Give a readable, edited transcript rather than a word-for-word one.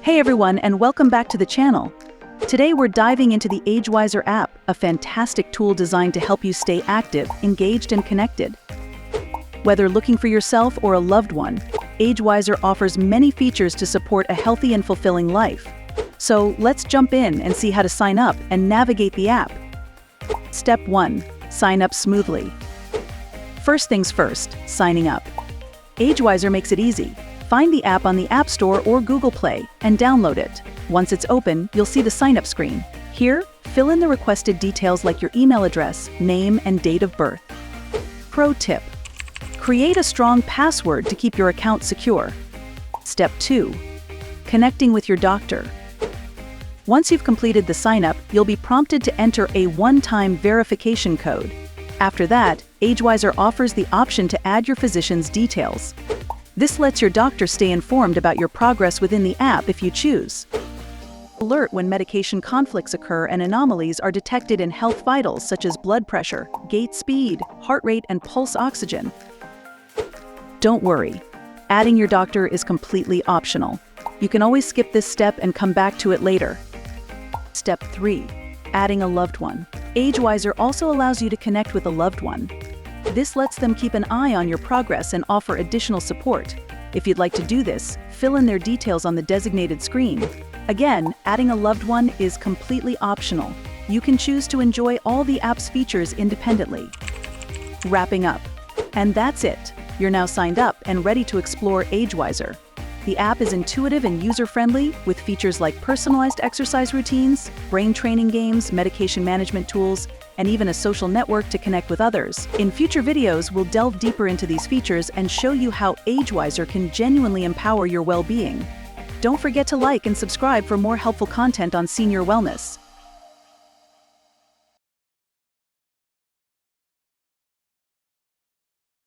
Hey everyone, and welcome back to the channel. Today we're diving into the AgeWiser app, a fantastic tool designed to help you stay active, engaged, and connected. Whether looking for yourself or a loved one, AgeWiser offers many features to support a healthy and fulfilling life. So let's jump in and see how to sign up and navigate the app. Step 1. Sign up smoothly. First things first, signing up. AgeWiser makes it easy. Find the app on the App Store or Google Play and download it. Once it's open, you'll see the sign-up screen. Here, fill in the requested details like your email address, name, and date of birth. Pro tip: create a strong password to keep your account secure. Step 2. Connecting with your doctor. Once you've completed the sign-up, you'll be prompted to enter a one-time verification code. After that, AgeWiser offers the option to add your physician's details. This lets your doctor stay informed about your progress within the app if you choose. Alert when medication conflicts occur and anomalies are detected in health vitals such as blood pressure, gait speed, heart rate, and pulse oxygen. Don't worry, adding your doctor is completely optional. You can always skip this step and come back to it later. Step 3. Adding a loved one. AgeWiser also allows you to connect with a loved one. This lets them keep an eye on your progress and offer additional support. If you'd like to do this, fill in their details on the designated screen. Again, adding a loved one is completely optional. You can choose to enjoy all the app's features independently. Wrapping up. And that's it. You're now signed up and ready to explore AgeWiser. The app is intuitive and user-friendly, with features like personalized exercise routines, brain training games, medication management tools, and even a social network to connect with others. In future videos, we'll delve deeper into these features and show you how AgeWiser can genuinely empower your well-being. Don't forget to like and subscribe for more helpful content on senior wellness.